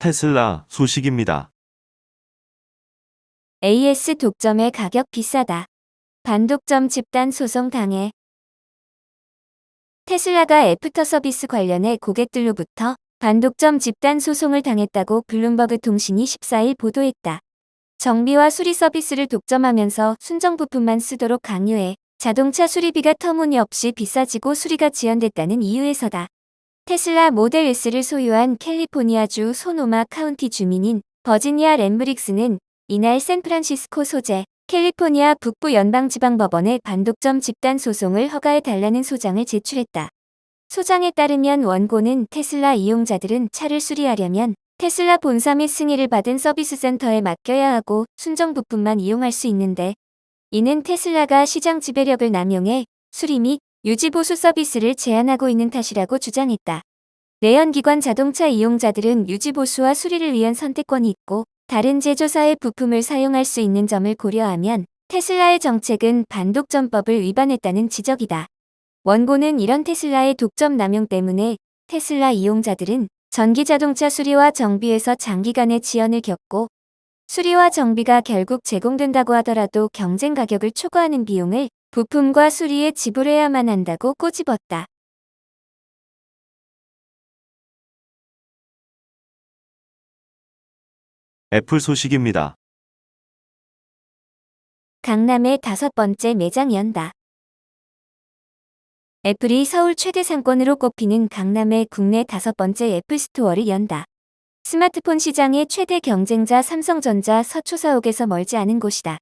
테슬라 소식입니다. AS 독점의 가격 비싸다. 반독점 집단 소송 당해. 테슬라가 애프터 서비스 관련해 고객들로부터 반독점 집단 소송을 당했다고 블룸버그 통신이 14일 보도했다. 정비와 수리 서비스를 독점하면서 순정 부품만 쓰도록 강요해 자동차 수리비가 터무니없이 비싸지고 수리가 지연됐다는 이유에서다. 테슬라 모델 S를 소유한 캘리포니아주 소노마 카운티 주민인 버지니아 램브릭스는 이날 샌프란시스코 소재 캘리포니아 북부 연방지방법원에 반독점 집단 소송을 허가해달라는 소장을 제출했다. 소장에 따르면 원고는 테슬라 이용자들은 차를 수리하려면 테슬라 본사 및 승인을 받은 서비스 센터에 맡겨야 하고 순정 부품만 이용할 수 있는데, 이는 테슬라가 시장 지배력을 남용해 수리 및 유지 보수 서비스를 제한하고 있는 탓이라고 주장했다. 내연기관 자동차 이용자들은 유지 보수와 수리를 위한 선택권이 있고 다른 제조사의 부품을 사용할 수 있는 점을 고려하면 테슬라의 정책은 반독점법을 위반했다는 지적이다. 원고는 이런 테슬라의 독점 남용 때문에 테슬라 이용자들은 전기자동차 수리와 정비에서 장기간의 지연을 겪고 수리와 정비가 결국 제공된다고 하더라도 경쟁 가격을 초과하는 비용을 부품과 수리에 지불해야만 한다고 꼬집었다. 애플 소식입니다. 강남의 5번째 매장 연다. 애플이 서울 최대 상권으로 꼽히는 강남의 국내 5번째 애플 스토어를 연다. 스마트폰 시장의 최대 경쟁자 삼성전자 서초사옥에서 멀지 않은 곳이다.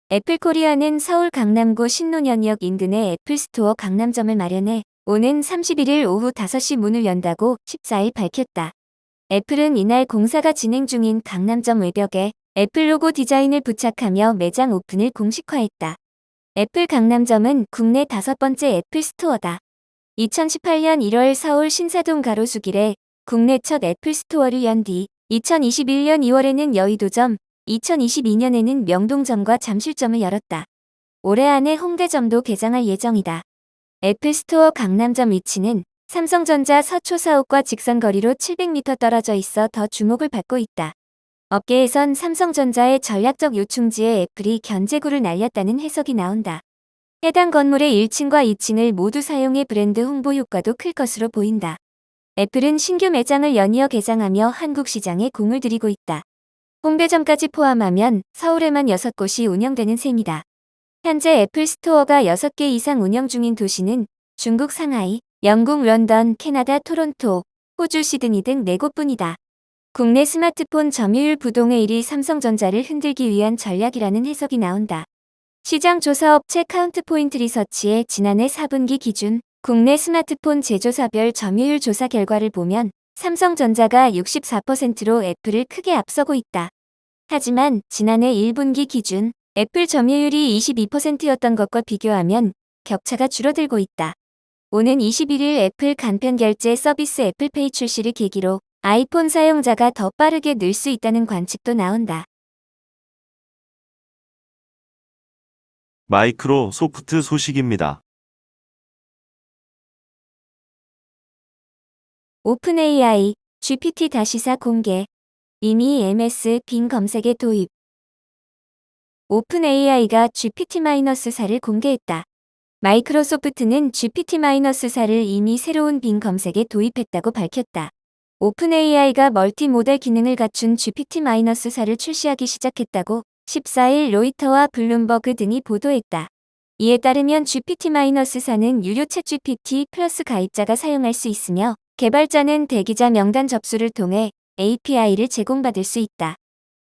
애플코리아는 서울 강남구 신논현역 인근의 애플 스토어 강남점을 마련해 오는 31일 오후 5시 문을 연다고 14일 밝혔다. 애플은 이날 공사가 진행 중인 강남점 외벽에 애플 로고 디자인을 부착하며 매장 오픈을 공식화했다. 애플 강남점은 국내 5번째 애플 스토어다. 2018년 1월 서울 신사동 가로수길에 국내 첫 애플 스토어를 연 뒤 2021년 2월에는 여의도점, 2022년에는 명동점과 잠실점을 열었다. 올해 안에 홍대점도 개장할 예정이다. 애플 스토어 강남점 위치는 삼성전자 서초사옥과 직선거리로 700m 떨어져 있어 더 주목을 받고 있다. 업계에선 삼성전자의 전략적 요충지에 애플이 견제구를 날렸다는 해석이 나온다. 해당 건물의 1층과 2층을 모두 사용해 브랜드 홍보 효과도 클 것으로 보인다. 애플은 신규 매장을 연이어 개장하며 한국 시장에 공을 들이고 있다. 홍대점까지 포함하면 서울에만 6곳이 운영되는 셈이다. 현재 애플 스토어가 6개 이상 운영 중인 도시는 중국 상하이, 영국 런던, 캐나다 토론토, 호주 시드니 등 4곳뿐이다. 국내 스마트폰 점유율 부동의 1위 삼성전자를 흔들기 위한 전략이라는 해석이 나온다. 시장 조사업체 카운트포인트 리서치의 지난해 4분기 기준 국내 스마트폰 제조사별 점유율 조사 결과를 보면 삼성전자가 64%로 애플을 크게 앞서고 있다. 하지만 지난해 1분기 기준 애플 점유율이 22%였던 것과 비교하면 격차가 줄어들고 있다. 오는 21일 애플 간편 결제 서비스 애플페이 출시를 계기로 아이폰 사용자가 더 빠르게 늘 수 있다는 관측도 나온다. 마이크로소프트 소식입니다. 오픈AI, GPT-4 공개. 이미 MS 빙 검색에 도입. 오픈AI가 GPT-4를 공개했다. 마이크로소프트는 GPT-4를 이미 새로운 빙 검색에 도입했다고 밝혔다. 오픈AI가 멀티모델 기능을 갖춘 GPT-4를 출시하기 시작했다고 14일 로이터와 블룸버그 등이 보도했다. 이에 따르면 GPT-4는 유료 챗GPT 플러스 가입자가 사용할 수 있으며 개발자는 대기자 명단 접수를 통해 API를 제공받을 수 있다.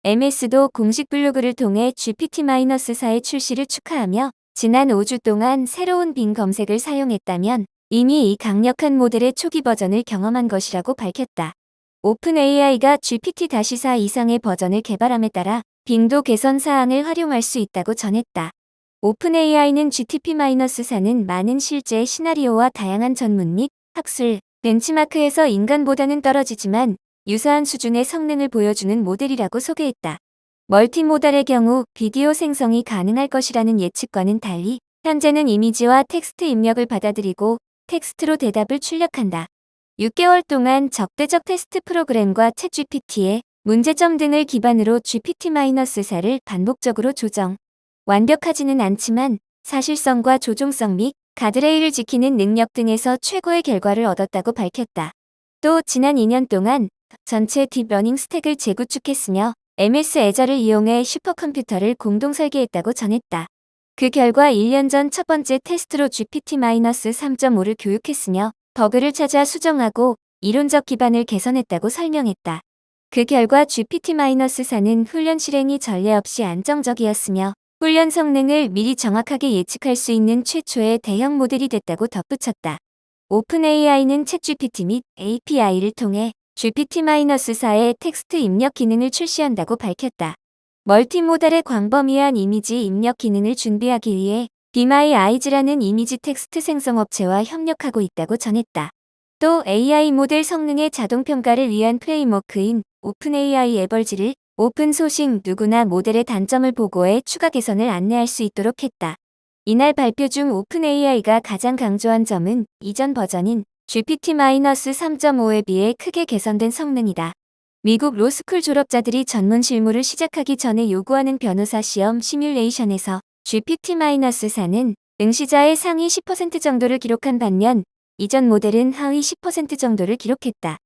MS도 공식 블로그를 통해 GPT-4의 출시를 축하하며 지난 5주 동안 새로운 빙 검색을 사용했다면 이미 이 강력한 모델의 초기 버전을 경험한 것이라고 밝혔다. 오픈AI가 GPT-4 이상의 버전을 개발함에 따라 빙도 개선 사항을 활용할 수 있다고 전했다. 오픈AI는 GPT-4는 많은 실제 시나리오와 다양한 전문 및 학술, 벤치마크에서 인간보다는 떨어지지만 유사한 수준의 성능을 보여주는 모델이라고 소개했다. 멀티모달의 경우 비디오 생성이 가능할 것이라는 예측과는 달리 현재는 이미지와 텍스트 입력을 받아들이고 텍스트로 대답을 출력한다. 6개월 동안 적대적 테스트 프로그램과 챗GPT의 문제점 등을 기반으로 GPT-4를 반복적으로 조정. 완벽하지는 않지만 사실성과 조종성 및 가드레일을 지키는 능력 등에서 최고의 결과를 얻었다고 밝혔다. 또 지난 2년 동안 전체 딥러닝 스택을 재구축했으며 MS 애저를 이용해 슈퍼컴퓨터를 공동 설계했다고 전했다. 그 결과 1년 전 첫 번째 테스트로 GPT-3.5를 교육했으며 버그를 찾아 수정하고 이론적 기반을 개선했다고 설명했다. 그 결과 GPT-4는 훈련 실행이 전례 없이 안정적이었으며 훈련 성능을 미리 정확하게 예측할 수 있는 최초의 대형 모델이 됐다고 덧붙였다. 오픈AI는 챗GPT 및 API를 통해 GPT-4의 텍스트 입력 기능을 출시한다고 밝혔다. 멀티모달의 광범위한 이미지 입력 기능을 준비하기 위해 BeMyEyes라는 이미지 텍스트 생성업체와 협력하고 있다고 전했다. 또 AI 모델 성능의 자동 평가를 위한 프레임워크인 오픈AI 에벌지를 오픈 소식 누구나 모델의 단점을 보고해 추가 개선을 안내할 수 있도록 했다. 이날 발표 중 오픈AI가 가장 강조한 점은 이전 버전인 GPT-3.5에 비해 크게 개선된 성능이다. 미국 로스쿨 졸업자들이 전문 실무를 시작하기 전에 요구하는 변호사 시험 시뮬레이션에서 GPT-4는 응시자의 상위 10% 정도를 기록한 반면 이전 모델은 하위 10% 정도를 기록했다.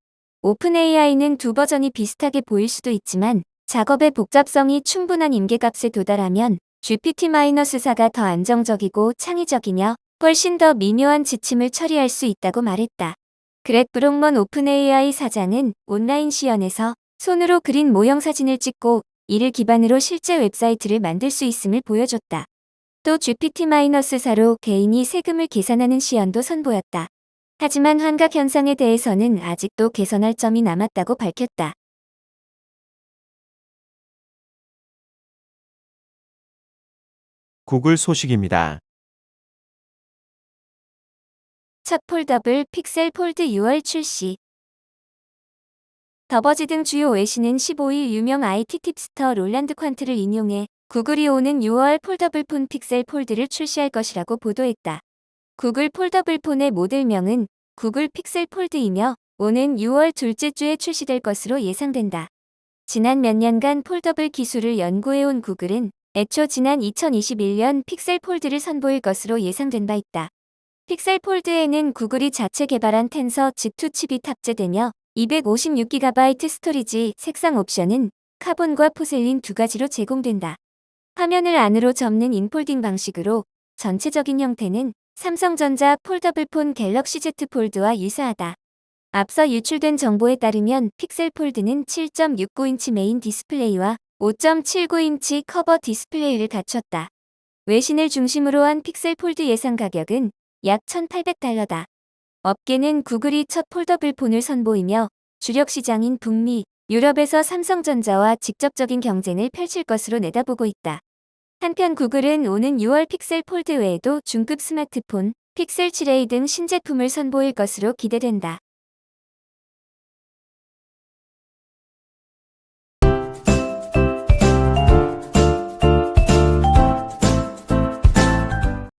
오픈AI는 두 버전이 비슷하게 보일 수도 있지만 작업의 복잡성이 충분한 임계값에 도달하면 GPT-4가 더 안정적이고 창의적이며 훨씬 더 미묘한 지침을 처리할 수 있다고 말했다. 그렛 브록먼 오픈AI 사장은 온라인 시연에서 손으로 그린 모형 사진을 찍고 이를 기반으로 실제 웹사이트를 만들 수 있음을 보여줬다. 또 GPT-4로 개인이 세금을 계산하는 시연도 선보였다. 하지만 환각 현상에 대해서는 아직도 개선할 점이 남았다고 밝혔다. 구글 소식입니다. 첫 폴더블 픽셀 폴드 6월 출시. 더버지 등 주요 외신은 15일 유명 IT 팁스터 롤란드 퀀트를 인용해 구글이 오는 6월 폴더블 폰 픽셀 폴드를 출시할 것이라고 보도했다. 구글 폴더블 폰의 모델명은 구글 픽셀 폴드이며 오는 6월 둘째 주에 출시될 것으로 예상된다. 지난 몇 년간 폴더블 기술을 연구해온 구글은 애초 지난 2021년 픽셀 폴드를 선보일 것으로 예상된 바 있다. 픽셀 폴드에는 구글이 자체 개발한 텐서 G2 칩이 탑재되며 256GB 스토리지, 색상 옵션은 카본과 포셀린 두 가지로 제공된다. 화면을 안으로 접는 인폴딩 방식으로 전체적인 형태는 삼성전자 폴더블폰 갤럭시 Z 폴드와 유사하다. 앞서 유출된 정보에 따르면 픽셀 폴드는 7.69인치 메인 디스플레이와 5.79인치 커버 디스플레이를 갖췄다. 외신을 중심으로 한 픽셀 폴드 예상 가격은 약 $1,800다. 업계는 구글이 첫 폴더블 폰을 선보이며 주력 시장인 북미, 유럽에서 삼성전자와 직접적인 경쟁을 펼칠 것으로 내다보고 있다. 한편 구글은 오는 6월 픽셀 폴드 외에도 중급 스마트폰, 픽셀 7A 등 신제품을 선보일 것으로 기대된다.